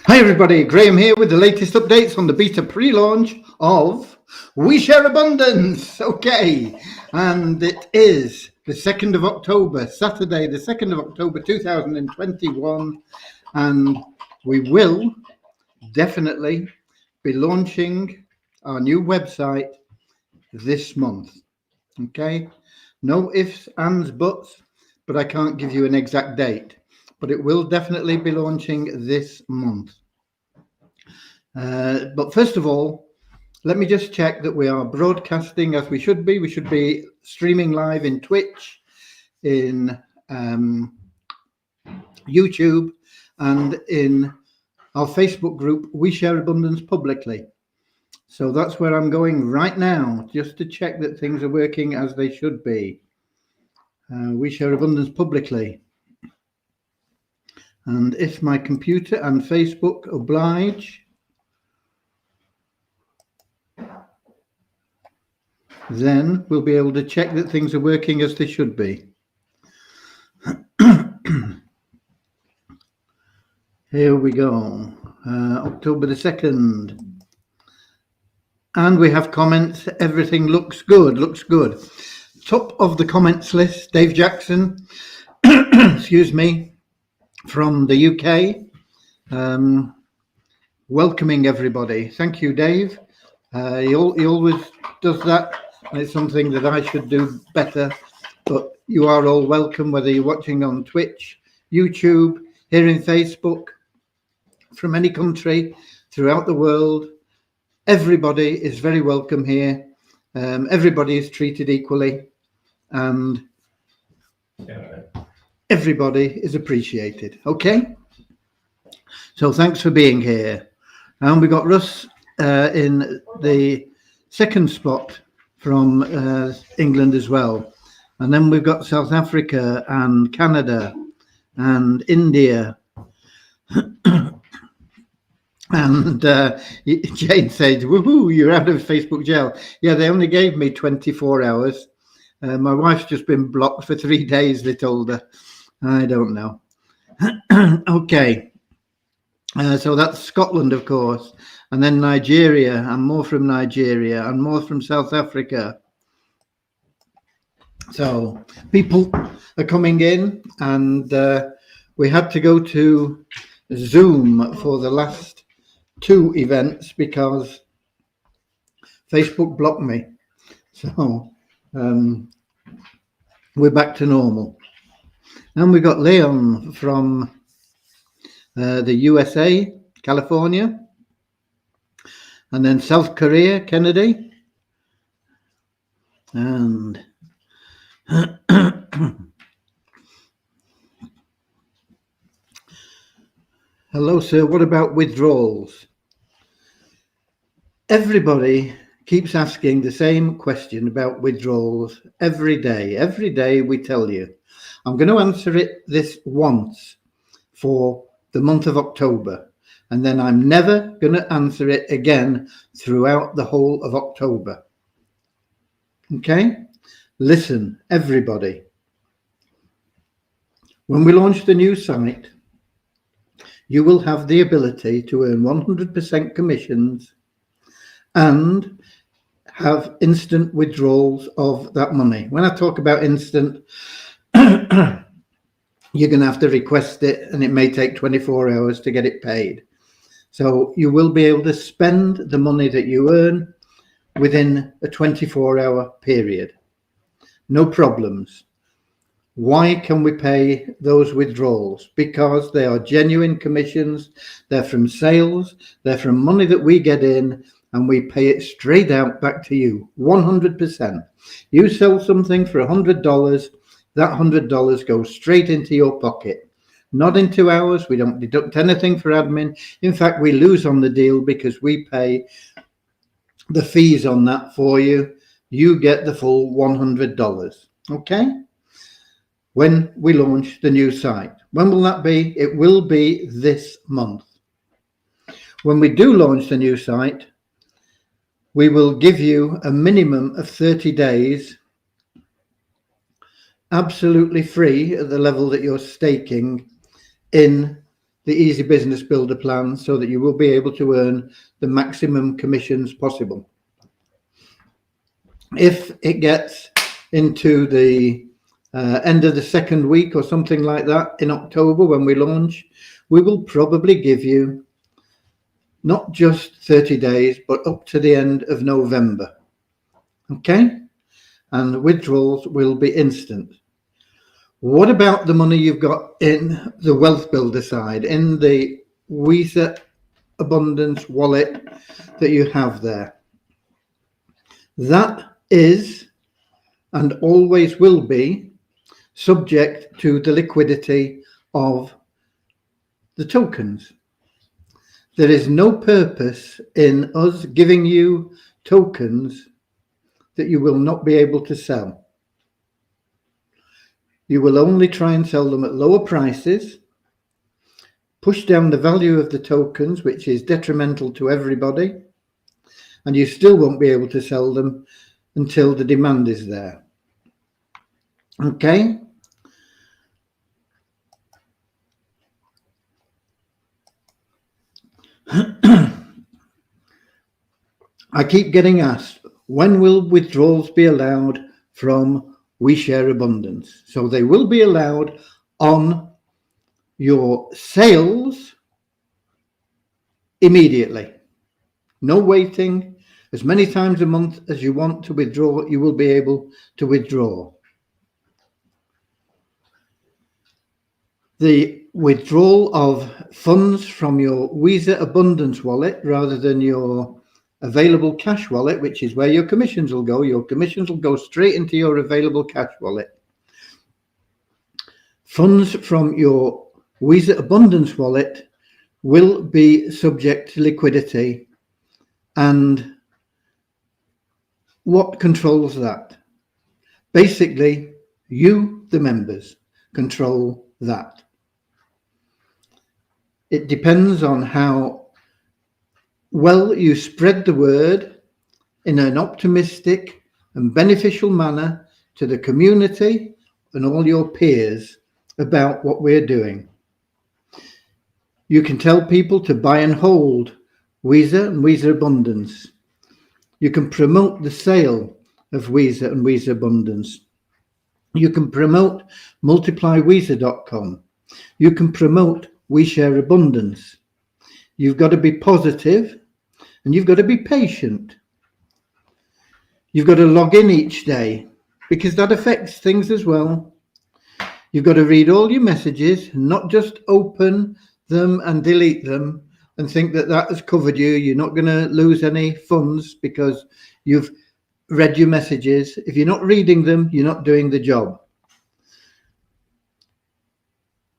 Hi everybody, Graham here with the latest updates on the beta pre-launch of We Share Abundance. Okay, and it is the 2nd of October, Saturday the 2nd of October 2021, and we will definitely be launching our new website this month. Okay, no ifs, ands, buts, but I can't give you an exact date. But it will definitely be launching this month. But first of all, let me just check that we are broadcasting as we should be. We should be streaming live in Twitch, in YouTube, and in our Facebook group, We Share Abundance Publicly. So that's where I'm going right now, just to check that things are working as they should be. We Share Abundance Publicly. And if my computer and Facebook oblige, then we'll be able to check that things are working as they should be. Here we go, October the 2nd. And we have comments. Everything looks good, Top of the comments list, Dave Jackson, excuse me, from the UK, welcoming everybody. Thank you, Dave. He always does that. And it's something that I should do better, but you are all welcome, whether you're watching on Twitch, YouTube, here in Facebook, from any country throughout the world. Everybody is very welcome here. Everybody is treated equally, and everybody is appreciated. Okay, so thanks for being here. And we got Russ in the second spot from England as well, and then we've got South Africa and Canada and India. And Jane said, woohoo, you're out of Facebook jail. Yeah, they only gave me 24 hours. My wife's just been blocked for 3 days, they told her. I don't know. Okay, so that's Scotland, of course, and then Nigeria, and more from Nigeria, and more from South Africa. So people are coming in, and we had to go to Zoom for the last 2 events because Facebook blocked me. So we're back to normal. And we got Leon from the USA, California, and then South Korea, Kennedy, and hello, sir. What about withdrawals? Everybody keeps asking the same question about withdrawals every day. Every day we tell you. I'm going to answer it this once for the month of October, and then I'm never going to answer it again throughout the whole of October. Okay? Listen, everybody. When we launch the new site, you will have the ability to earn 100% commissions and have instant withdrawals of that money. When I talk about instant, you're going to have to request it, and it may take 24 hours to get it paid. So you will be able to spend the money that you earn within a 24-hour period. No problems. Why can we pay those withdrawals? Because they are genuine commissions. They're from sales. They're from money that we get in, and we pay it straight out back to you, 100%. You sell something for $100, that $100 goes straight into your pocket, not into ours. We don't deduct anything for admin. In fact, we lose on the deal because we pay the fees on that for you. You get the full $100. Okay? When we launch the new site. When will that be? It will be this month. When we do launch the new site, we will give you a minimum of 30 days absolutely free at the level that you're staking in the Easy Business Builder plan so that you will be able to earn the maximum commissions possible. If it gets into the end of the second week or something like that in October when we launch, we will probably give you not just 30 days, but up to the end of November. Okay? And withdrawals will be instant. What about the money you've got in the Wealth Builder side, in the WISA Abundance wallet that you have there? That is and always will be subject to the liquidity of the tokens. There is no purpose in us giving you tokens that you will not be able to sell. You will only try and sell them at lower prices, push down the value of the tokens, which is detrimental to everybody, and you still won't be able to sell them until the demand is there. Okay? I keep getting asked, when will withdrawals be allowed from We Share Abundance? So they will be allowed on your sales immediately. No waiting. As many times a month as you want to withdraw, you will be able to withdraw. The withdrawal of funds from your WISA Abundance wallet rather than your available cash wallet, which is where your commissions will go. Your commissions will go straight into your available cash wallet. Funds from your WISA Abundance wallet will be subject to liquidity. And what controls that? Basically, you, the members, control that. It depends on how well you spread the word in an optimistic and beneficial manner to the community and all your peers about what we're doing. You can tell people to buy and hold WISA and WISA Abundance. You can promote the sale of WISA and WISA Abundance. You can promote multiplywisa.com. You can promote We Share Abundance. You've got to be positive and you've got to be patient. You've got to log in each day because that affects things as well. You've got to read all your messages, not just open them and delete them and think that that has covered you. You're not going to lose any funds because you've read your messages. If you're not reading them, you're not doing the job.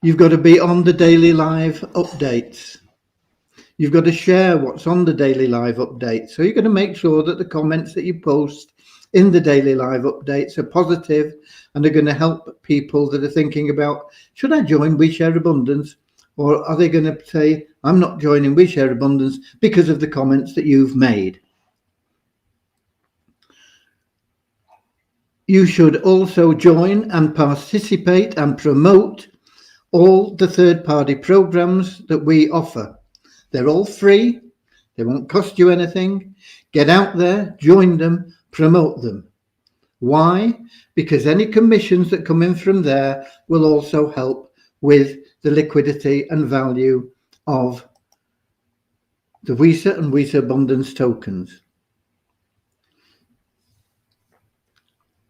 You've got to be on the daily live updates. You've got to share what's on the daily live updates. So you're going to make sure that the comments that you post in the daily live updates are positive and are going to help people that are thinking about, should I join We Share Abundance? Or are they going to say, I'm not joining We Share Abundance because of the comments that you've made? You should also join and participate and promote all the third-party programs that we offer. They're all free. They won't cost you anything. Get out there, join them, promote them. Why? Because any commissions that come in from there will also help with the liquidity and value of the WISA and WISA Abundance tokens.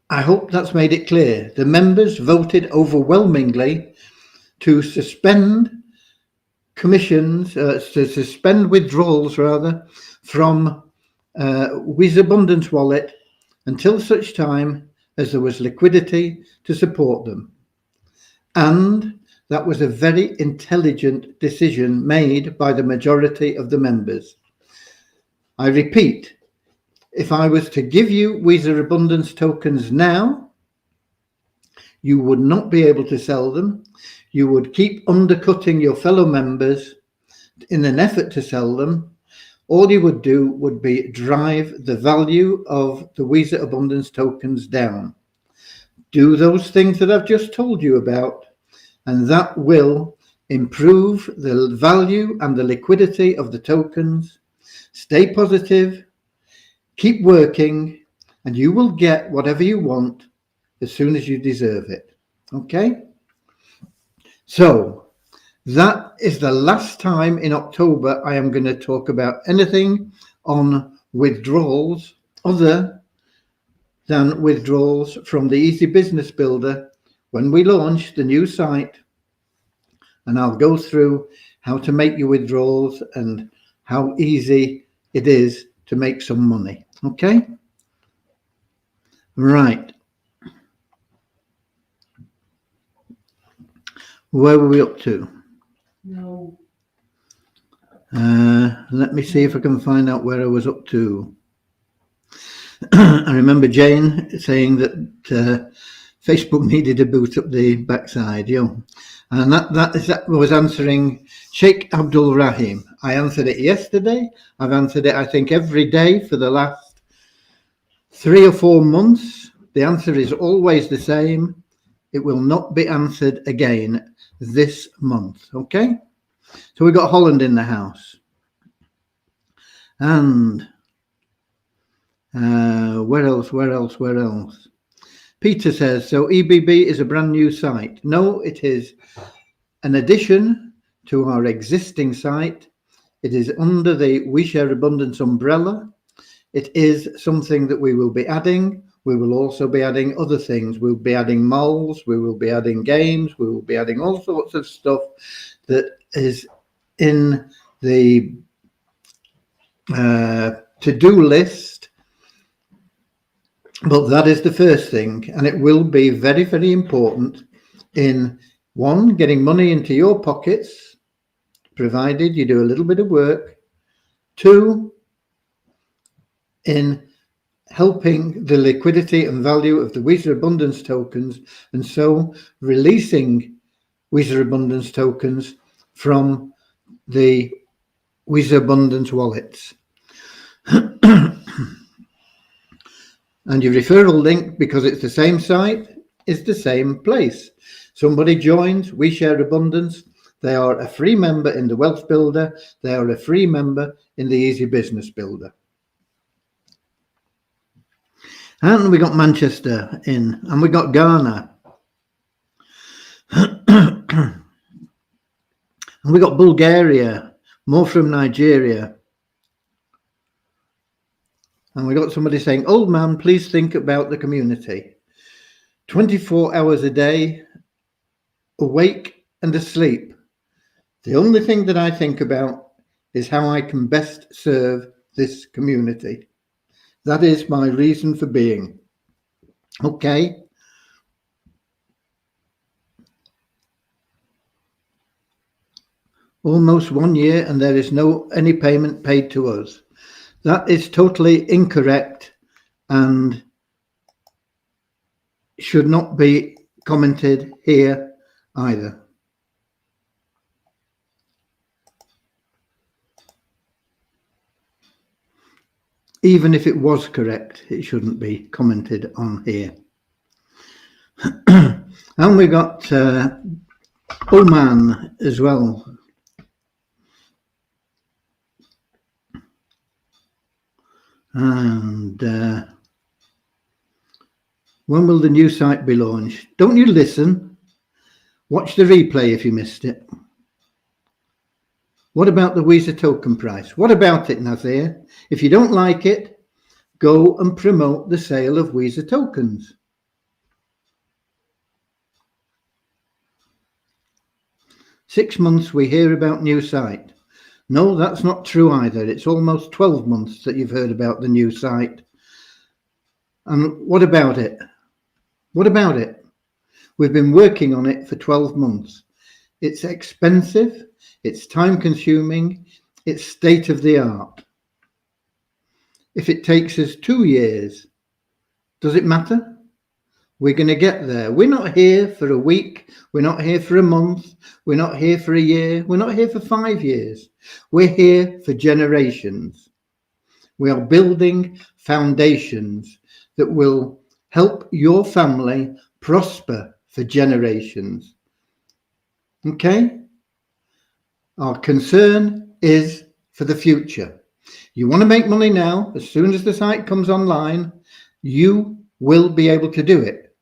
I hope that's made it clear. The members voted overwhelmingly to suspend commissions, to suspend withdrawals rather, from WISA Abundance wallet until such time as there was liquidity to support them. And that was a very intelligent decision made by the majority of the members. I repeat, if I was to give you WISA Abundance tokens now, you would not be able to sell them. You would keep undercutting your fellow members in an effort to sell them. All you would do would be drive the value of the WISA Abundance tokens down. Do those things that I've just told you about, and that will improve the value and the liquidity of the tokens, stay positive, keep working, and you will get whatever you want as soon as you deserve it. Okay? So that is the last time in October I am going to talk about anything on withdrawals other than withdrawals from the Easy Business Builder when we launch the new site. And I'll go through how to make your withdrawals and how easy it is to make some money. Okay? Right. Where were we up to? No. Let me see if I can find out where I was up to. I remember Jane saying that Facebook needed to boot up the backside, and that was answering Sheikh Abdul Rahim. I answered it yesterday. I've answered it, I think, every day for the last 3 or 4 months. The answer is always the same. It will not be answered again this month. Okay? So we got Holland in the house. And where else? Peter says, so EBB is a brand new site. No, it is an addition to our existing site. It is under the We Share Abundance umbrella. It is something that we will be adding. We will also be adding other things. We'll be adding malls. We will be adding games. We will be adding all sorts of stuff that is in the to-do list. But that is the first thing, and it will be very, very important in, 1, getting money into your pockets, provided you do a little bit of work. 2, in helping the liquidity and value of the Weezer Abundance tokens, and so releasing Weezer Abundance tokens from the Weezer Abundance wallets. And your referral link, because it's the same site, is the same place. Somebody joins We Share Abundance. They are a free member in the Wealth Builder. They are a free member in the Easy Business Builder. And we got Manchester in, and we got Ghana. And we got Bulgaria, more from Nigeria. And we got somebody saying, old man, please think about the community. 24 hours a day, awake and asleep. The only thing that I think about is how I can best serve this community. That is my reason for being. Okay. Almost 1 year and there is no any payment paid to us. That is totally incorrect and should not be commented here either. Even if it was correct, it shouldn't be commented on here. And we got Oman as well. And when will the new site be launched? Don't you listen? Watch the replay if you missed it. What about the Weezer token price? What about it, Nazir? If you don't like it, go and promote the sale of Weezer tokens. "6 months we hear about new site." No, that's not true either. It's almost 12 months that you've heard about the new site. And what about it? What about it? We've been working on it for 12 months. It's expensive, it's time consuming, it's state of the art. If it takes us 2 years, does it matter? We're going to get there. We're not here for a week. We're not here for a month. We're not here for a year. We're not here for 5 years. We're here for generations. We are building foundations that will help your family prosper for generations. Okay? Our concern is for the future. You want to make money now. As soon as the site comes online, you will be able to do it.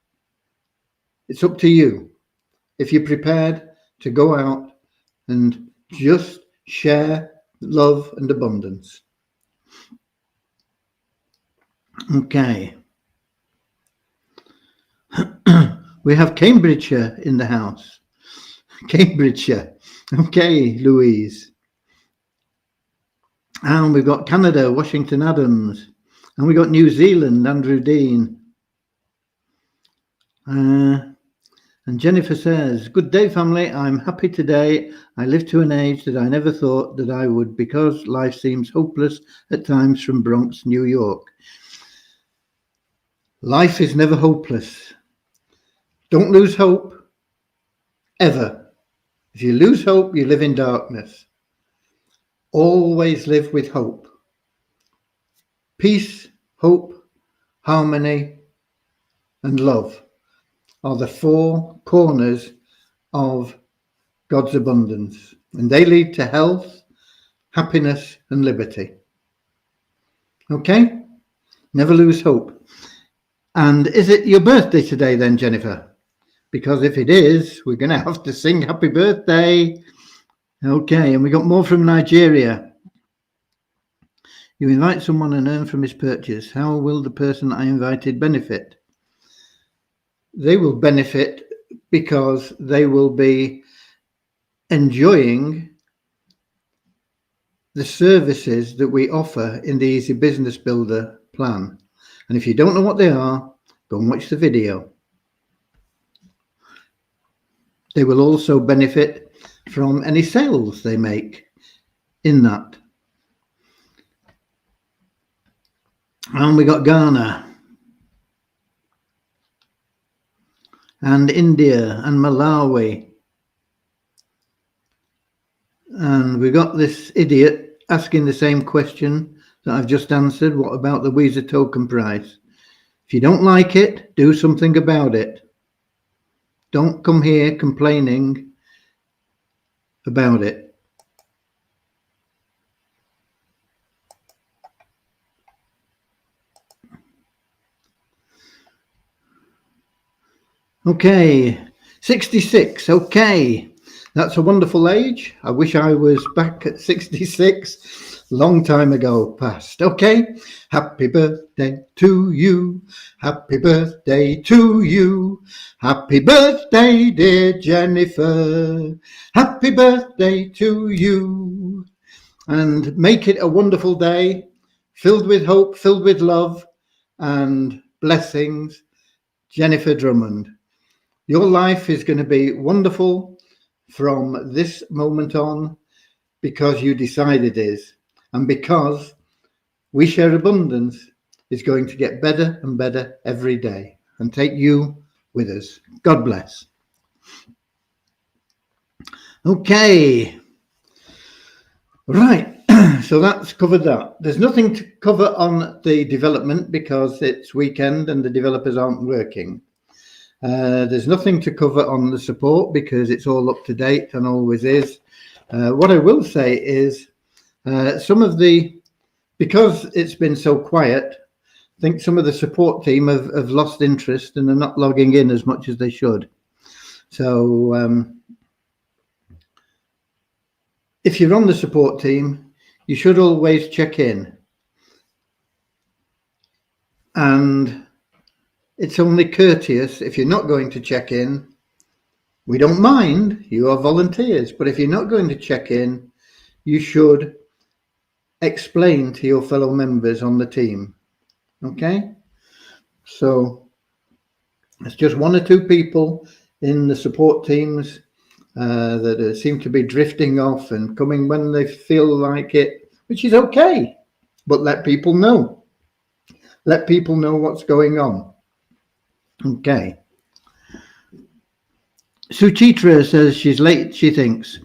It's up to you if you're prepared to go out and just share love and abundance. Okay. We have Cambridgeshire in the house. Cambridgeshire. Okay, Louise. And we've got Canada, Washington Adams. And we got New Zealand, Andrew Dean. And Jennifer says, good day, family. I'm happy today. I live to an age that I never thought that I would because life seems hopeless at times, from Bronx, New York. Life is never hopeless. Don't lose hope, ever. If you lose hope, you live in darkness. Always live with hope. Peace, hope, harmony, and love are the four corners of God's abundance, and they lead to health, happiness, and liberty. Okay? Never lose hope. And is it your birthday today then, Jennifer? Because if it is, we're going to have to sing happy birthday. Okay, and we got more from Nigeria. You invite someone and earn from his purchase. How will the person I invited benefit? They will benefit because they will be enjoying the services that we offer in the Easy Business Builder plan. And if you don't know what they are, go and watch the video. They will also benefit from any sales they make in that. And we got Ghana and India and Malawi. And we got this idiot asking the same question that I've just answered. What about the Weezer token price? If you don't like it, do something about it. Don't come here complaining about it. Okay, 66. Okay, that's a wonderful age. I wish I was back at 66. Long time ago past. Okay, happy birthday to you. Happy birthday to you. Happy birthday, dear Jennifer. Happy birthday to you. And make it a wonderful day, filled with hope, filled with love and blessings. Jennifer Drummond. Your life is going to be wonderful from this moment on because you decide it is. And because we share abundance, it's going to get better and better every day and take you with us. God bless. Okay. Right. So that's covered that. There's nothing to cover on the development because it's weekend and the developers aren't working. There's nothing to cover on the support because it's all up to date and always is. What I will say is some of the, because it's been so quiet, I think some of the support team have lost interest and are not logging in as much as they should. So if you're on the support team, you should always check in. And it's only courteous if you're not going to check in. We don't mind, you are volunteers, but if you're not going to check in, you should explain to your fellow members on the team. Okay? So it's just one or two people in the support teams that seem to be drifting off and coming when they feel like it, which is okay, but let people know. Let people know what's going on. Okay. Suchitra says she's late, she thinks.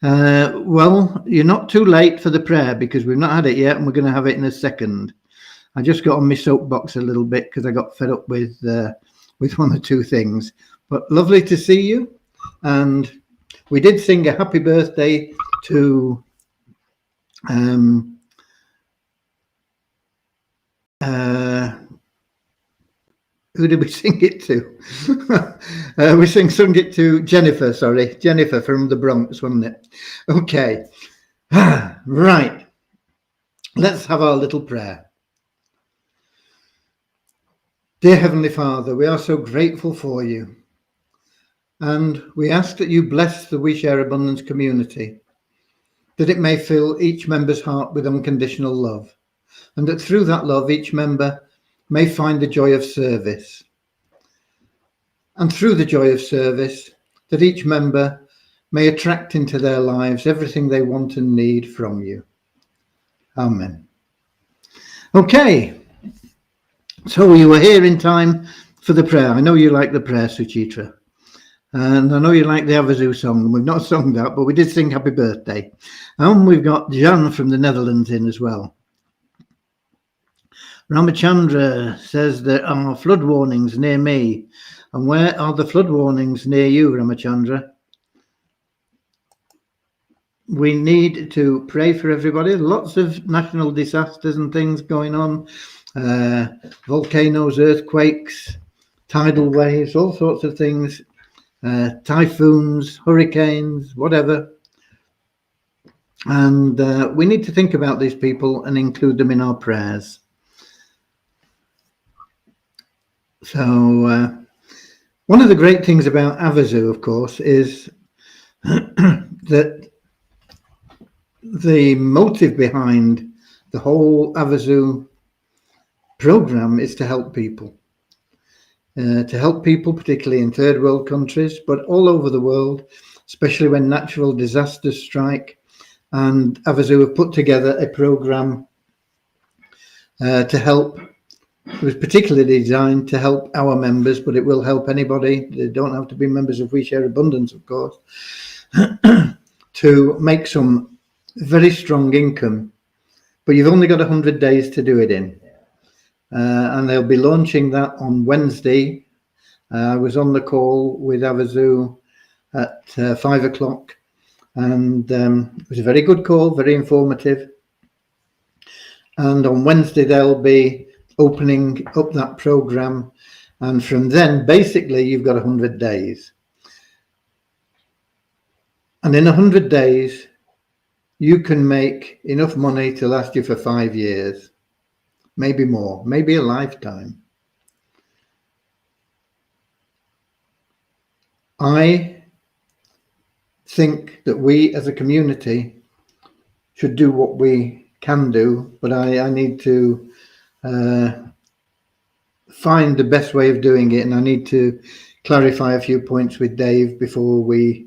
Well, you're not too late for the prayer because we've not had it yet and we're going to have it in a second. I just got on my soapbox a little bit because I got fed up with one or two things. But lovely to see you. And we did sing a happy birthday to who did we sing it to? We sung it to Jennifer, Jennifer from the Bronx, wasn't it? Okay. Right. Let's have our little prayer. Dear Heavenly Father, we are so grateful for you. And we ask that you bless the We Share Abundance community, that it may fill each member's heart with unconditional love, and that through that love, each member may find the joy of service. And through the joy of service, that each member may attract into their lives everything they want and need from you. Amen. Okay, so you were here in time for the prayer. I know you like the prayer, Suchitra. And I know you like the Havasu song. We've not sung that, but we did sing Happy Birthday. And we've got Jan from the Netherlands in as well. Ramachandra says there are flood warnings near me. And where are the flood warnings near you, Ramachandra? We need to pray for everybody. Lots of national disasters and things going on. Volcanoes, earthquakes, tidal waves, all sorts of things. Typhoons, hurricanes, whatever. And we need to think about these people and include them in our prayers. So one of the great things about Havasu, of course, is that the motive behind the whole Havasu program is to help people. Particularly in third world countries, but all over the world, especially when natural disasters strike. And Havasu have put together a program to help. It was particularly designed to help our members, but it will help anybody. They don't have to be members of We Share Abundance, of course, to make some very strong income. But you've only got 100 days to do it in. And they'll be launching that on Wednesday. I was on the call with Havasu at 5 o'clock, and it was a very good call, very informative. And on Wednesday, they'll be opening up that program. And from then, basically, you've got 100 days. And in 100 days, you can make enough money to last you for 5 years. Maybe more, maybe a lifetime. I think that we as a community should do what we can do, but I need to find the best way of doing it, and I need to clarify a few points with Dave before we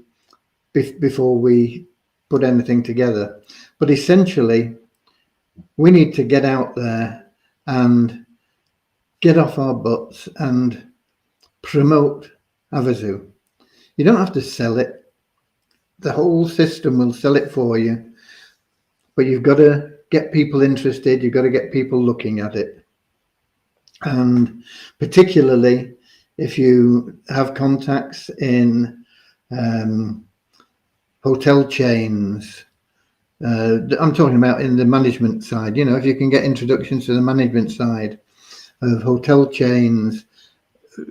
put anything together. But essentially, we need to get out there and get off our butts and promote Havasu. You don't have to sell it. The whole system will sell it for you. But you've got to get people interested. You've got to get people looking at it. And particularly if you have contacts in hotel chains, I'm talking about in the management side, if you can get introductions to the management side of hotel chains,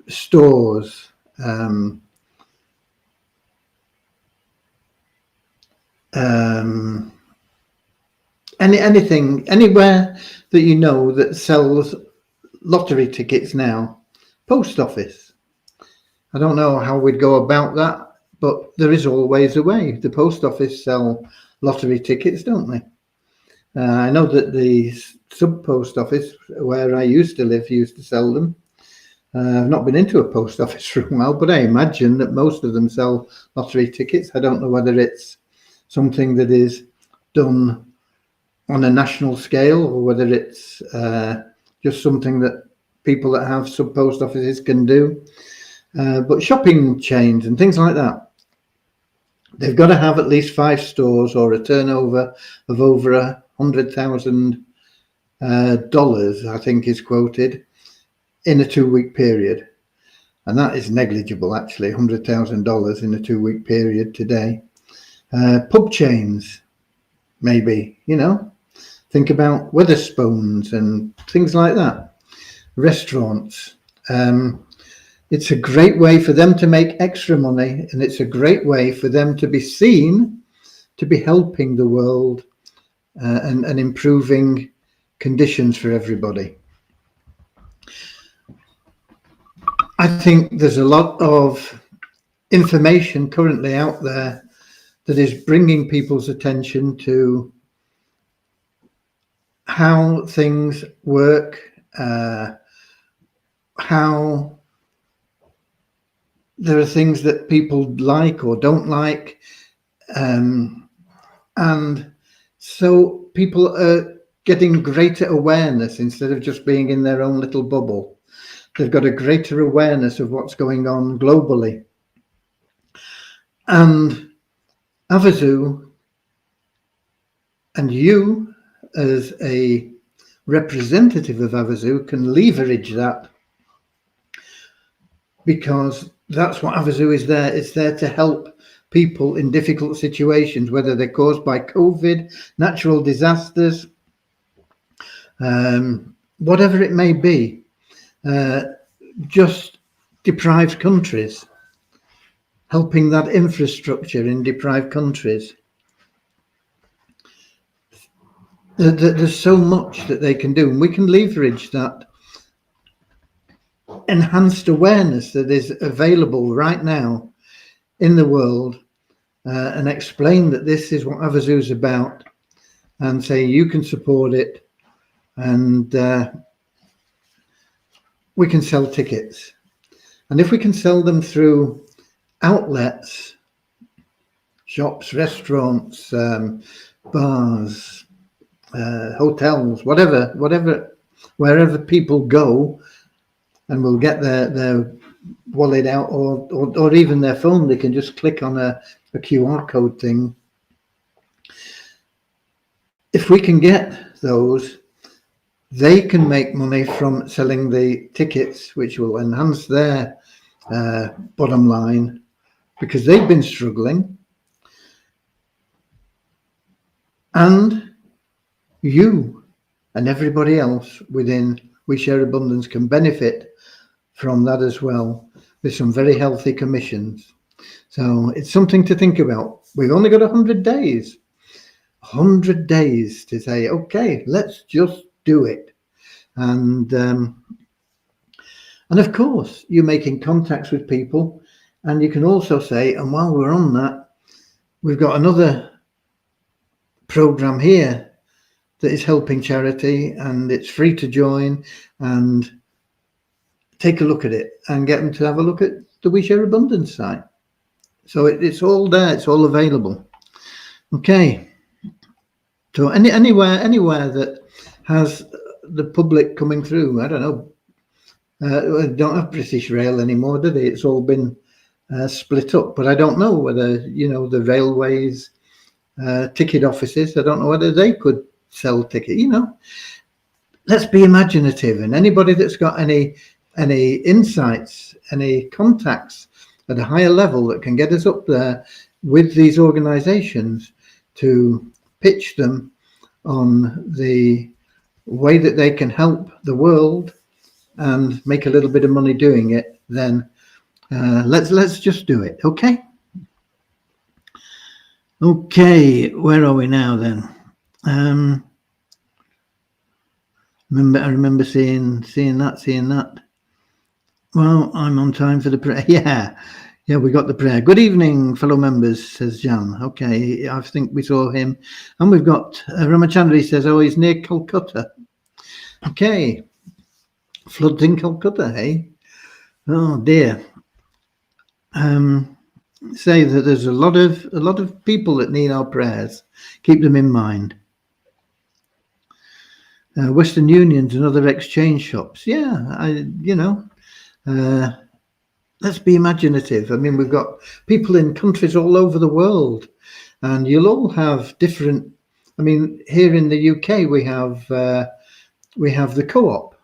stores, anything, anywhere that that sells lottery tickets now. Post office. I don't know how we'd go about that, but there is always a way. The post office sell lottery tickets, don't they? I know that the sub post office where I used to live used to sell them. I've not been into a post office for a while, but I imagine that most of them sell lottery tickets. I don't know whether it's something that is done on a national scale or whether it's just something that people that have sub post offices can do. But shopping chains and things like that, they've got to have at least 5 stores or a turnover of over $100,000, I think is quoted, in a 2-week period. And that is negligible, actually, $100,000 in a 2-week period today. Pub chains, maybe, think about Wetherspoons and things like that. Restaurants. It's a great way for them to make extra money, and it's a great way for them to be seen to be helping the world and improving conditions for everybody. I think there's a lot of information currently out there that is bringing people's attention to how things work, how there are things that people like or don't like. And so people are getting greater awareness instead of just being in their own little bubble. They've got a greater awareness of what's going on globally. And Havasu and you as a representative of Havasu can leverage that, because that's what Havasu is there. It's there to help people in difficult situations, whether they're caused by COVID, natural disasters, whatever it may be, just deprived countries, helping that infrastructure in deprived countries. There's so much that they can do, and we can leverage that enhanced awareness that is available right now in the world, and explain that this is what Havasu is about, and say you can support it, and we can sell tickets. And if we can sell them through outlets, shops, restaurants, bars, hotels, wherever people go, and will get their wallet out, or even their phone, they can just click on a QR code thing. If we can get those, they can make money from selling the tickets, which will enhance their bottom line, because they've been struggling. And you and everybody else within We Share Abundance can benefit from that as well, with some very healthy commissions. So it's something to think about. We've only got 100 days. 100 days to say, okay, let's just do it. And of course, you're making contacts with people, and you can also say, and while we're on that, we've got another program here that is helping charity, and it's free to join, and take a look at it and get them to have a look at the We Share Abundance site. So it's all there, it's all available. Okay. So anywhere that has the public coming through, I don't know, don't have British Rail anymore, do they? It's all been split up, but I don't know whether, the railways, ticket offices, I don't know whether they could sell tickets, Let's be imaginative, and anybody that's got any insights, any contacts at a higher level that can get us up there with these organizations to pitch them on the way that they can help the world and make a little bit of money doing it, then let's just do it. Okay, where are we now then? I remember seeing that. Well, I'm on time for the prayer. Yeah, we got the prayer. Good evening, fellow members, says Jan. Okay, I think we saw him. And we've got Ramachandra says, he's near Calcutta. Okay, floods in Calcutta, hey? Oh dear. Say that there's a lot of people that need our prayers. Keep them in mind. Western Unions and other exchange shops. Yeah, let's be imaginative. I mean, we've got people in countries all over the world, and you'll all have different. I mean, here in the UK, we have the co-op.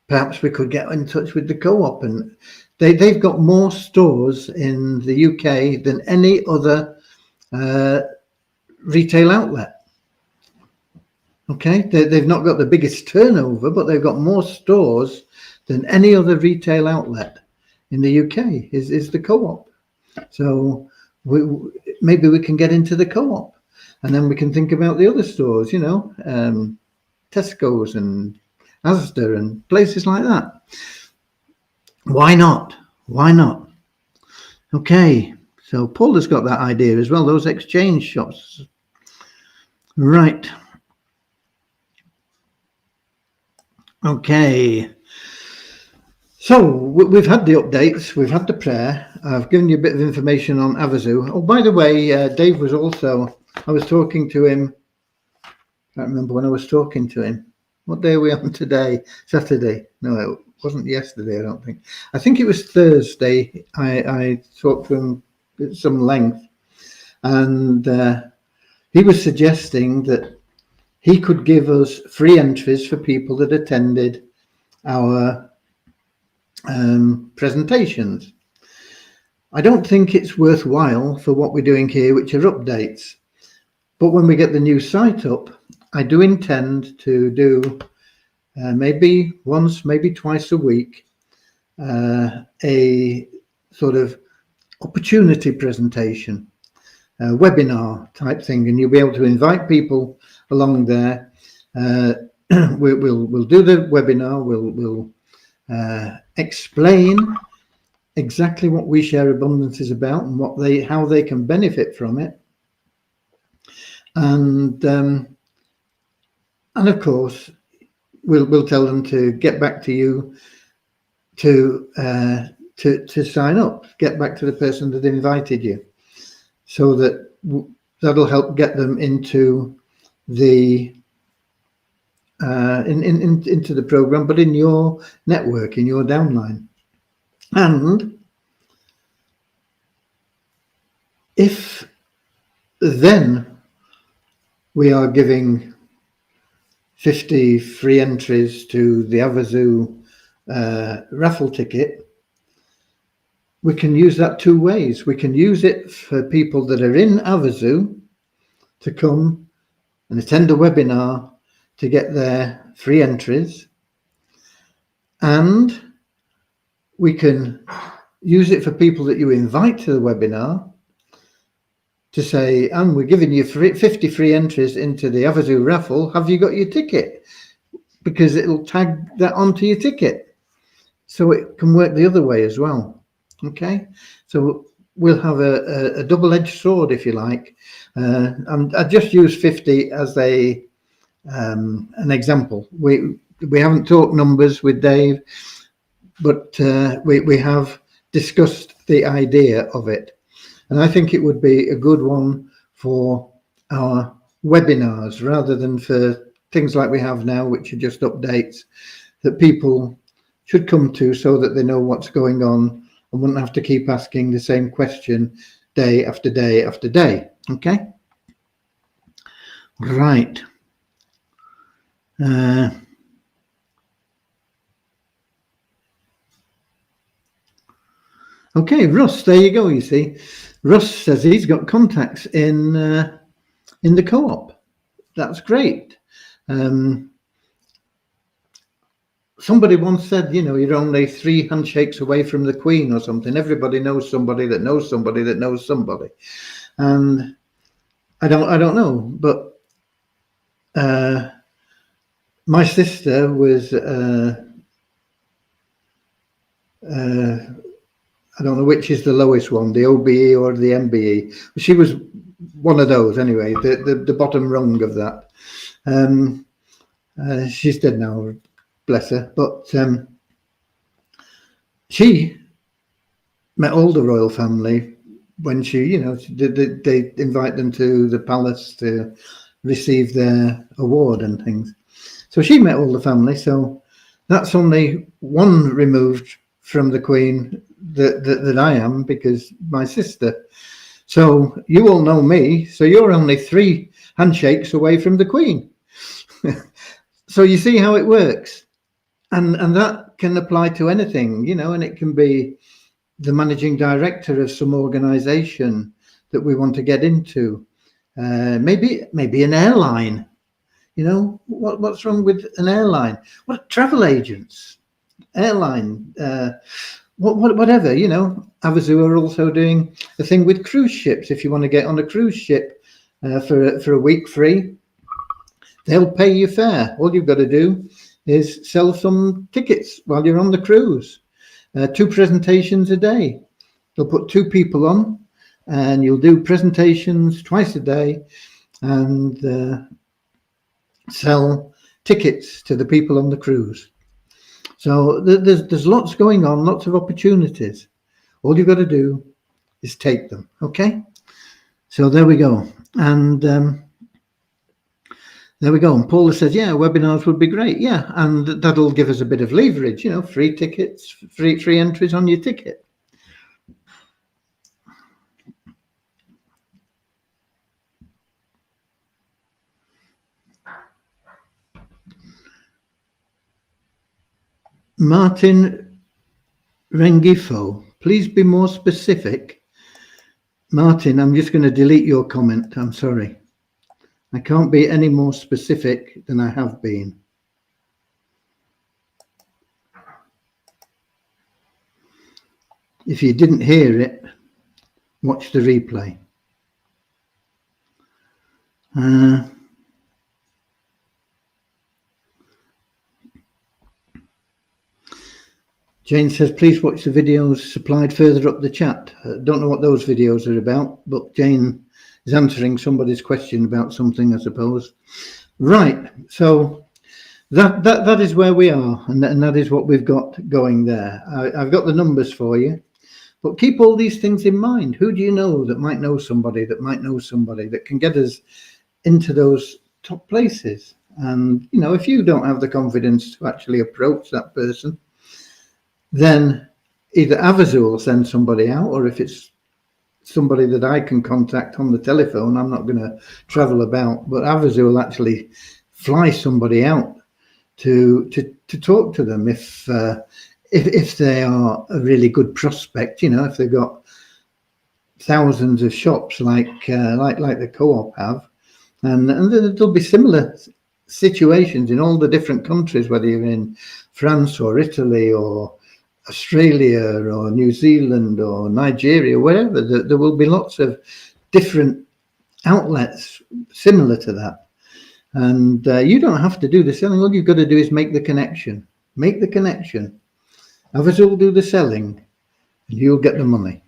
Perhaps we could get in touch with the co-op, and they've got more stores in the UK than any other retail outlet. Okay, they've not got the biggest turnover, but they've got more stores than any other retail outlet in the UK. Is the Co-op. So maybe we can get into the Co-op, and then we can think about the other stores. Tesco's and Asda and places like that. Why not? Why not? Okay, so Paul has got that idea as well. Those exchange shops, right? Okay, so we've had the updates, we've had the prayer. I've given you a bit of information on Havasu. Oh, by the way, Dave was also, I was talking to him, I can't remember when I was talking to him. What day are we on today? Saturday? No, it wasn't yesterday, I don't think. I think it was Thursday. I talked to him at some length, and he was suggesting that he could give us free entries for people that attended our presentations. I don't think it's worthwhile for what we're doing here, which are updates. But when we get the new site up, I do intend to do maybe once, maybe twice a week, a sort of opportunity presentation, webinar type thing, and you'll be able to invite people along there. We'll do the webinar. We'll explain exactly what We Share Abundance is about and how they can benefit from it, and of course we'll tell them to get back to you to sign up, get back to the person that invited you, so that'll help get them into the into the program, but in your network, in your downline. And if then we are giving 50 free entries to the Havasu raffle ticket, we can use that two ways. We can use it for people that are in Havasu to come and attend a webinar to get their free entries, and we can use it for people that you invite to the webinar to say, and we're giving you 50 free entries into the Havasu raffle. Have you got your ticket? Because it'll tag that onto your ticket. So it can work the other way as well. Okay, so we'll have a double-edged sword, if you like. And I just use 50 as an example. We haven't talked numbers with Dave, but we have discussed the idea of it, and I think it would be a good one for our webinars rather than for things like we have now, which are just updates that people should come to so that they know what's going on and wouldn't have to keep asking the same question day after day after day. Okay, right. Okay, Russ, there you go. You see, Russ says he's got contacts in the Co-op. That's great. Somebody once said, you're only 3 handshakes away from the Queen or something. Everybody knows somebody that knows somebody that knows somebody, and I don't know, but my sister was I don't know which is the lowest one, the OBE or the MBE. She was one of those anyway, the bottom rung of that. She's dead now, bless her. But she met all the royal family when they invite them to the palace to receive their award and things. So she met all the family. So that's only one removed from the Queen that I am, because my sister. So you all know me. So you're only 3 handshakes away from the Queen. So you see how it works, and that can apply to anything, and it can be the managing director of some organization that we want to get into. Maybe an airline. You know, what's wrong with an airline? What travel agents, airline, whatever. You know, Havasu are also doing a thing with cruise ships. If you want to get on a cruise ship for a week free, they'll pay you fare. All you've got to do is sell some tickets while you're on the cruise. 2 presentations a day. They'll put 2 people on, and you'll do presentations twice a day, and sell tickets to the people on the cruise. So there's lots going on, lots of opportunities. All you've got to do is take them. Okay. So there we go. And there we go. And Paula says, yeah, webinars would be great. Yeah. And that'll give us a bit of leverage, you know, free tickets, free entries on your ticket. Martin Rengifo, please be more specific. Martin, I'm just going to delete your comment. I'm sorry. I can't be any more specific than I have been. If you didn't hear it, watch the replay. Jane says, please watch the videos supplied further up the chat. Don't know what those videos are about, but Jane is answering somebody's question about something, I suppose. Right, so that is where we are, and that is what we've got going there. I've got the numbers for you, but keep all these things in mind. Who do you know that might know somebody that can get us into those top places? And, you know, if you don't have the confidence to actually approach that person, then either Havasu will send somebody out, or if it's somebody that I can contact on the telephone, I'm not going to travel about, but Havasu will actually fly somebody out to talk to them if they are a really good prospect. You know, if they've got thousands of shops like the Co-op have, and there'll be similar situations in all the different countries, whether you're in France or Italy or Australia or New Zealand or Nigeria, wherever. There will be lots of different outlets similar to that, and you don't have to do the selling. All you've got to do is make the connection. Others will do the selling and you'll get the money.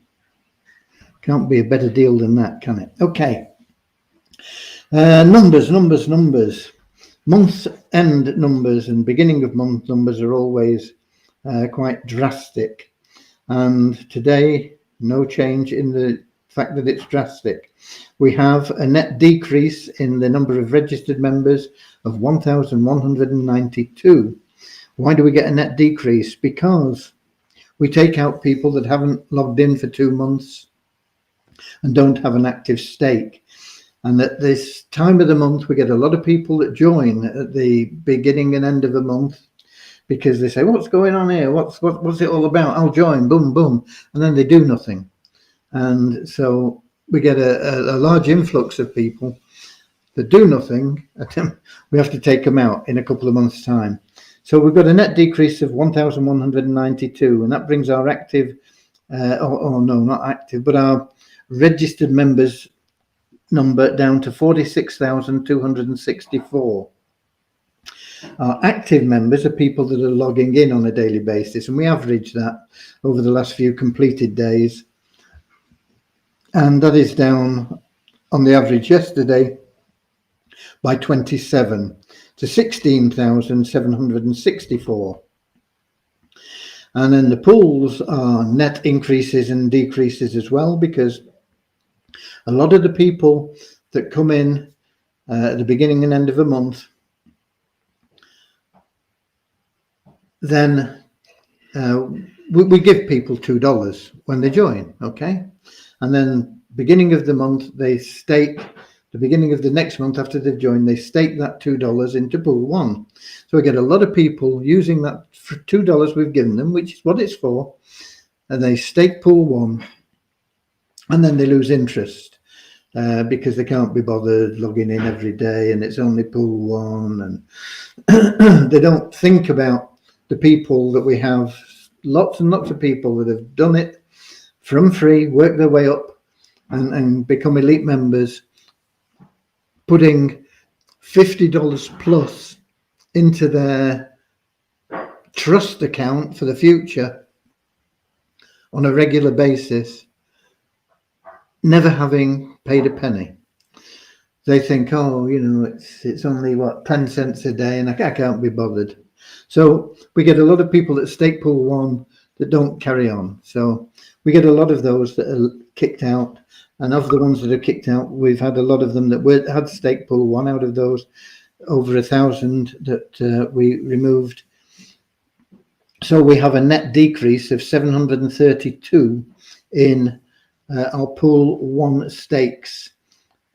Can't be a better deal than that, can it? Okay. Numbers. Month end numbers and beginning of month numbers are always quite drastic, and today no change in the fact that it's drastic. We have a net decrease in the number of registered members of 1,192. Why do we get a net decrease? Because we take out people that haven't logged in for 2 months and don't have an active stake. And at this time of the month, we get a lot of people that join at the beginning and end of the month, because they say, what's going on here? What's it all about? I'll join, boom, boom. And then they do nothing. And so we get a large influx of people that do nothing. We have to take them out in a couple of months' time. So we've got a net decrease of 1,192, and that brings our active, not active, but our registered members number down to 46,264. Our active members are people that are logging in on a daily basis, and we average that over the last few completed days. And that is down on the average yesterday by 27 to 16,764. And then the pools are net increases and decreases as well, because a lot of the people that come in at the beginning and end of a month, then we give people $2 when they join, okay? And then beginning of the month, they stake, the beginning of the next month after they've joined, they stake that $2 into pool 1. So we get a lot of people using that $2 we've given them, which is what it's for, and they stake pool 1. and then they lose interest because they can't be bothered logging in every day, and it's only pool one, and they don't think about the people that we have. Lots and lots of people that have done it from free, worked their way up, and become elite members, putting $50 plus into their trust account for the future on a regular basis, never having paid a penny. They think, oh, you know, it's only what, 10 cents a day, and I can't be bothered. So we get a lot of people that stake pool one that don't carry on. So we get a lot of those that are kicked out, and of the ones that are kicked out, we've had a lot of them that had stake pool one. Out of those, over 1,000 that we removed. So we have a net decrease of 732 in our pool one stakes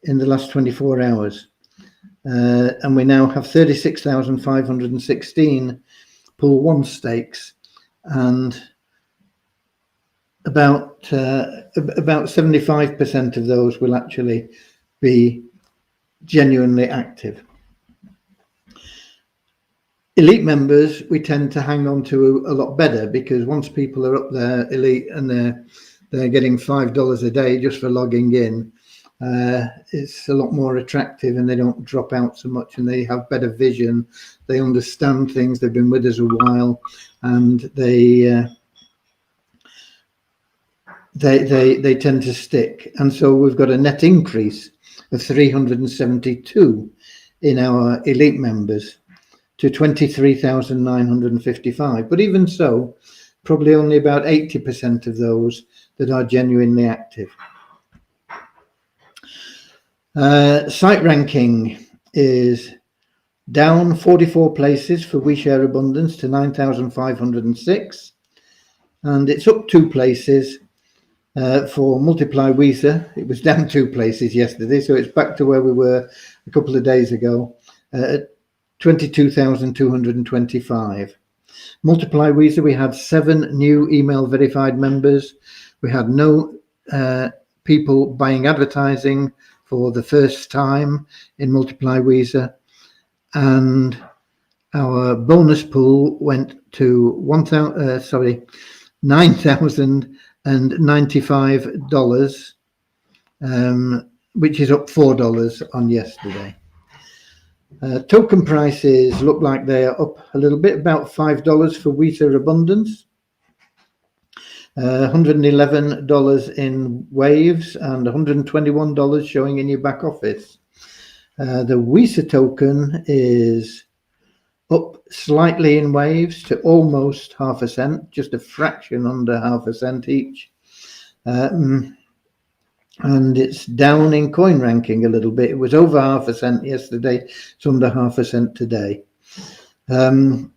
in the last 24 hours. And we now have 36,516 pool one stakes, and about 75% of those will actually be genuinely active. Elite members, we tend to hang on to a lot better, because once people are up there elite and they're getting $5 a day just for logging in, it's a lot more attractive, and they don't drop out so much, and they have better vision, they understand things, they've been with us a while, and they tend to stick. And so we've got a net increase of 372 in our elite members to 23,955. But even so, probably only about 80% of those that are genuinely active. Site ranking is down 44 places for We Share Abundance to 9,506, and it's up 2 places for Multiply Weezer. It was down 2 places yesterday, so it's back to where we were a couple of days ago, at 22,225. Multiply Weezer, we had 7 new email verified members. We had no people buying advertising for the first time in Multiply Weezer, and our bonus pool went to $9,095, which is up $4 on yesterday. Token prices look like they are up a little bit, about $5 for Weezer Abundance, $111 in Waves, and $121 showing in your back office. The Weezer token is up slightly in Waves to almost 0.5 cent, just a fraction under 0.5 cent each. And it's down in coin ranking a little bit. It was over 0.5 cent yesterday. It's under 0.5 cent today. And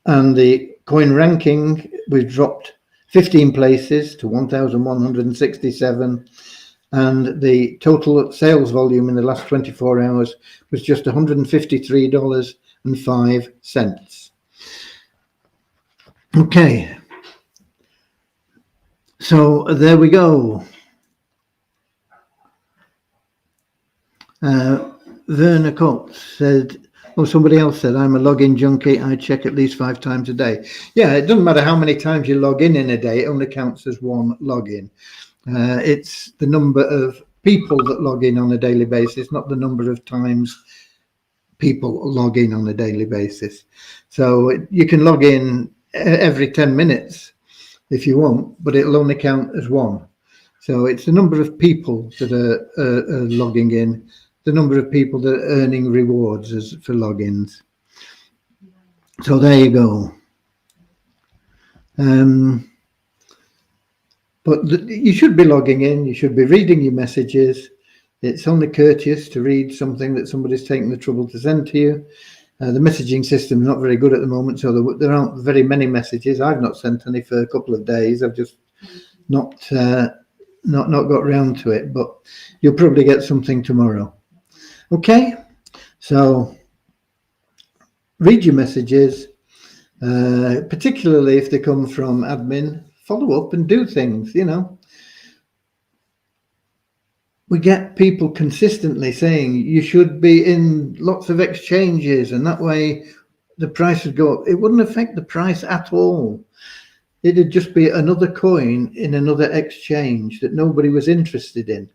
the coin ranking, we've dropped 15 places to 1,167. And the total sales volume in the last 24 hours was just $153.05. Okay. So there we go. Werner Coates said, oh, somebody else said, I'm a login junkie. I check at least 5 times a day. Yeah, it doesn't matter how many times you log in a day. It only counts as one login. It's the number of people that log in on a daily basis, not the number of times people log in on a daily basis. So you can log in every 10 minutes if you want, but it'll only count as one. So it's the number of people that are logging in, the number of people that are earning rewards for logins. So there you go. But you should be logging in. You should be reading your messages. It's only courteous to read something that somebody's taken the trouble to send to you. The messaging system is not very good at the moment, so there aren't very many messages. I've not sent any for a couple of days. I've just not got round to it, but you'll probably get something tomorrow. Okay, so read your messages, particularly if they come from admin. Follow up and do things, you know. we get people consistently saying you should be in lots of exchanges and that way the price would go up. It wouldn't affect the price at all. It'd just be another coin in another exchange that nobody was interested in.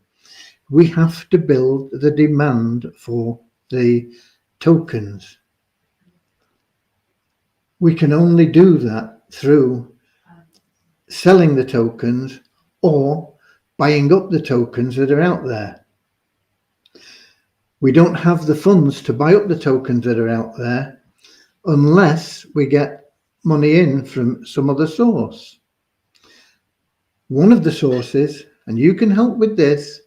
We have to build the demand for the tokens. We can only do that through selling the tokens or buying up the tokens that are out there. We don't have the funds to buy up the tokens that are out there unless we get money in from some other source. One of the sources, and you can help with this,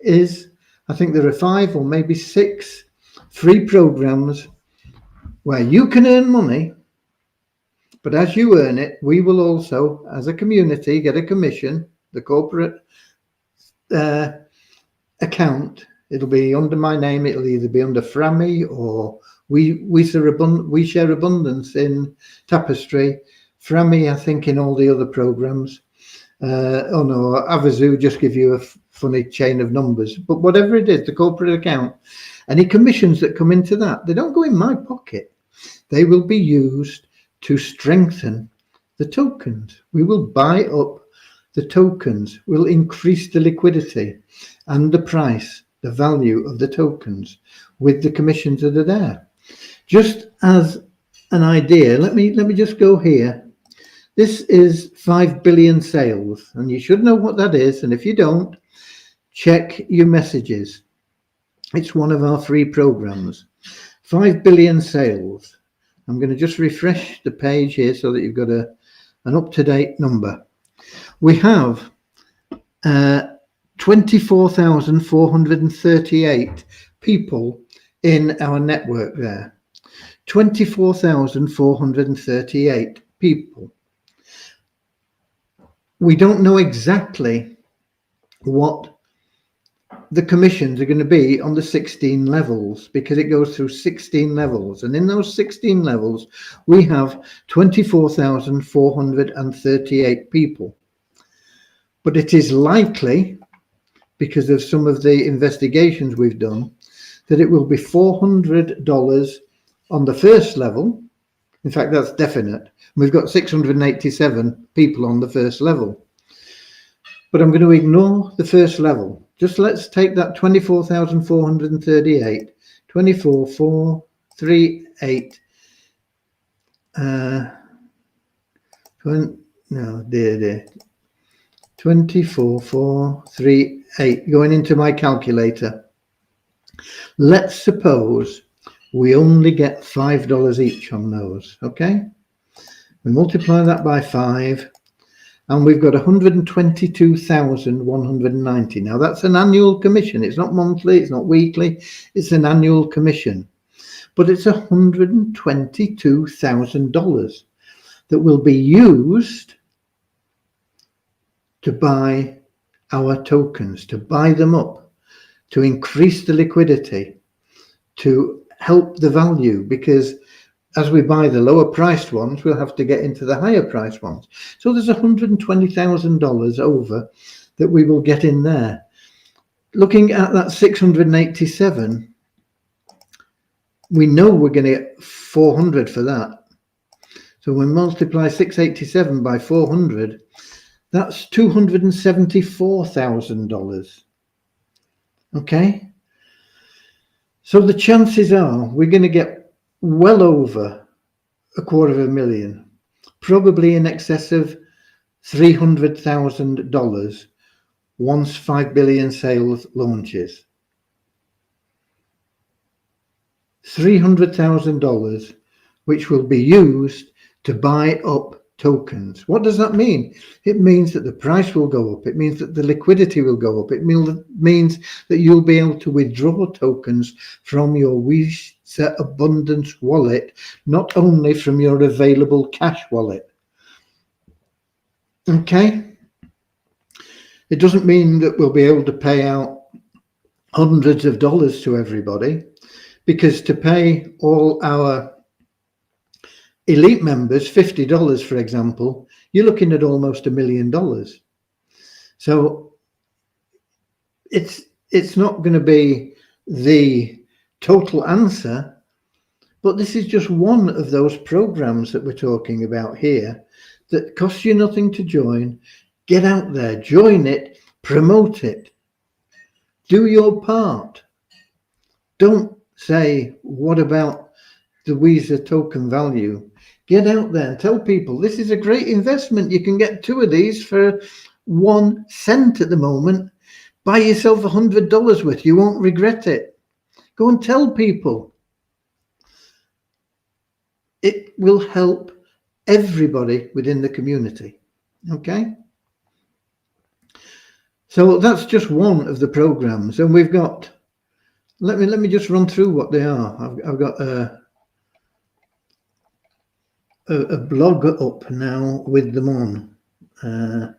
is I think there are 5 or maybe 6 free programs where you can earn money, but as you earn it, we will also, as a community, get a commission, the corporate account. It'll be under my name. It'll either be under Frami or we share abundance in Tapestry. Frami, I think, in all the other programs. Oh no, Avazu just give you a funny chain of numbers. But whatever it is, the corporate account, any commissions that come into that, they don't go in my pocket. They will be used to strengthen the tokens. We will buy up the tokens. We'll increase the liquidity and the price, the value of the tokens with the commissions that are there. Just as an idea, let me just go here. This is 5 billion sales, and you should know what that is. And if you don't, check your messages. It's one of our free programs. 5 billion sales. I'm going to just refresh the page here so that you've got an up-to-date number. We have 24,438 people in our network there. 24,438 people. We don't know exactly what the commissions are going to be on the 16 levels because it goes through 16 levels. And in those 16 levels, we have 24,438 people. But it is likely, because of some of the investigations we've done, that it will be $400 on the first level. In fact, that's definite. We've got 687 people on the first level. But I'm going to ignore the first level. Just let's take that 24,438, 24,438. No, dear. 24,438 going into my calculator. Let's suppose we only get $5 each on those, okay? We multiply that by 5 and we've got 122,190. Now that's an annual commission. It's not monthly, it's not weekly, it's an annual commission. But it's $122,000 that will be used to buy our tokens, to buy them up, to increase the liquidity, to help the value, because as we buy the lower priced ones, we'll have to get into the higher priced ones. So there's $120,000 over that we will get in there. Looking at that 687, we know we're going to get 400 for that. So when we multiply 687 by 400, that's $274,000. Okay? So the chances are we're going to get well over $250,000, probably in excess of $300,000 once 5 billion sales launches. $300,000, which will be used to buy up tokens. What does that mean? It means that the price will go up. It means that the liquidity will go up. It means that you'll be able to withdraw tokens from your Visa Abundance wallet, not only from your available cash wallet. Okay? It doesn't mean that we'll be able to pay out hundreds of dollars to everybody, because to pay all our elite members $50, for example, you're looking at almost $1 million. So it's it's not going to be the total answer, but this is just one of those programs that we're talking about here that costs you nothing to join. Get out there, join it, promote it, do your part. Don't say, what about the Weezer token value? Get out there and tell people this is a great investment. You can get 2 of these for 1 cent at the moment. Buy yourself $100 worth. You won't regret it. Go and tell people. It will help everybody within the community. Okay? So that's just one of the programs, and we've got. Let me just run through what they are. I've got a blog up now with them on.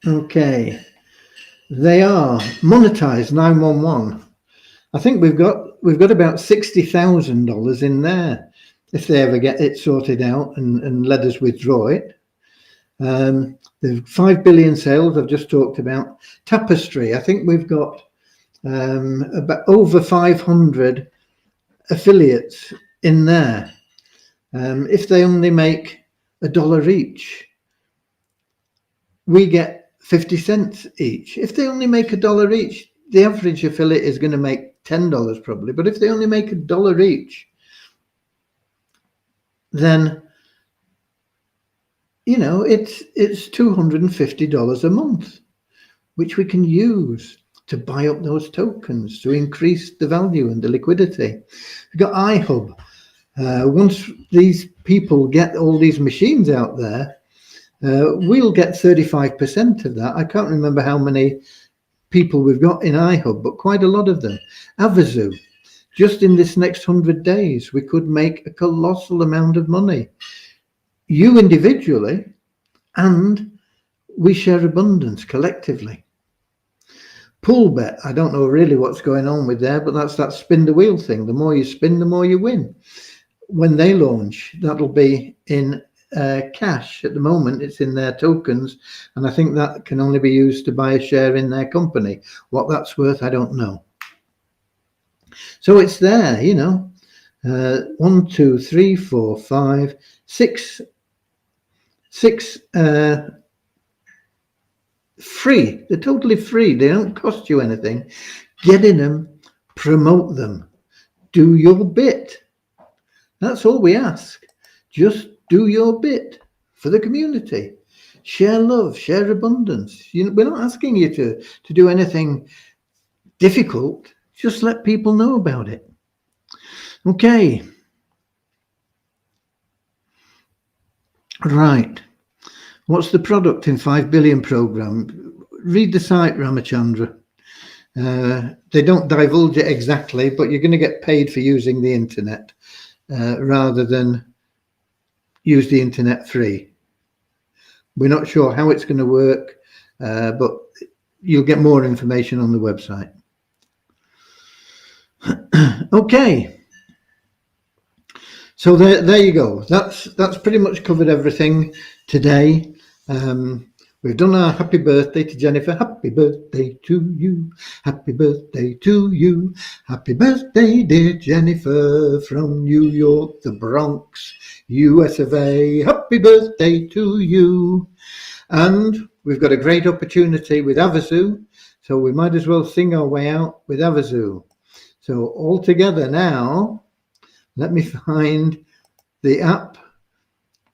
Okay, they are monetized 911. I think we've got about $60,000 in there if they ever get it sorted out and let us withdraw it. The 5 billion sales I've just talked about. Tapestry, I think we've got about over 500 affiliates in there. If they only make $1 each, we get 50 cents each. If they only make $1 each, the average affiliate is going to make $10 probably. But if they only make $1 each, then you know, it's $250 a month, which we can use to buy up those tokens to increase the value and the liquidity. We've got iHub. Once these people get all these machines out there, we'll get 35% of that. I can't remember how many people we've got in iHub, but quite a lot of them. Avazu. Just in this next 100 days, we could make a colossal amount of money. You individually, and we share abundance collectively. Poolbet, I don't know really what's going on with there, but that's that spin the wheel thing. The more you spin, the more you win. When they launch, that'll be in cash. At the moment, it's in their tokens, and I think that can only be used to buy a share in their company. What that's worth, I don't know. So it's there, you know. 1, 2, 3, 4, 5, 6 free. They're totally free. They don't cost you anything. Get in them, promote them, do your bit. That's all we ask. Just do your bit for the community. Share love, share abundance. We're not asking you to do anything difficult. Just let people know about it. Okay. Right. What's the product in 5 billion program? Read the site, Ramachandra. They don't divulge it exactly, but you're going to get paid for using the internet rather than use the internet free. We're not sure how it's going to work, but you'll get more information on the website. Okay. So there you go. That's pretty much covered everything today. We've done our happy birthday to Jennifer. Happy birthday to you. Happy birthday to you. Happy birthday, dear Jennifer, from New York, the Bronx, US of A. Happy birthday to you. And we've got a great opportunity with Avazu, so we might as well sing our way out with Avazu. So all together now, let me find the app.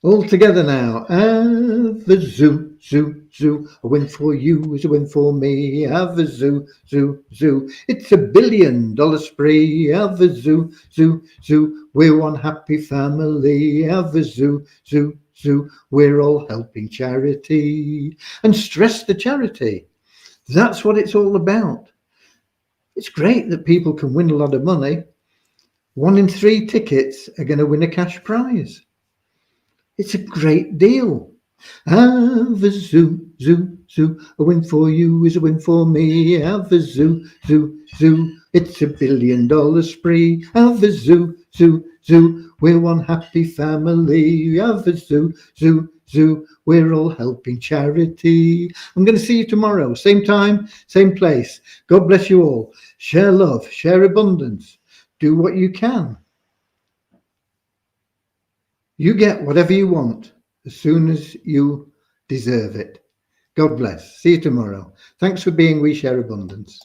All together now. Avazu, zoo, zoo. A win for you is a win for me. Avazu, zoo, zoo. It's $1 billion spree. Avazu, zoo, zoo. We're one happy family. Avazu, zoo, zoo. We're all helping charity. And stress the charity. That's what it's all about. It's great that people can win a lot of money. 1 in 3 tickets are going to win a cash prize. It's a great deal. Avazu, zoo, zoo. A win for you is a win for me. Avazu, zoo, zoo. It's $1 billion spree. Avazu, zoo, zoo. We're one happy family. Avazu, zoo, Zoo, we're all helping charity. I'm going to see you tomorrow, same time, same place. God bless you all. Share love, share abundance. Do what you can. You get whatever you want as soon as you deserve it. God bless. See you tomorrow. Thanks for being We Share Abundance.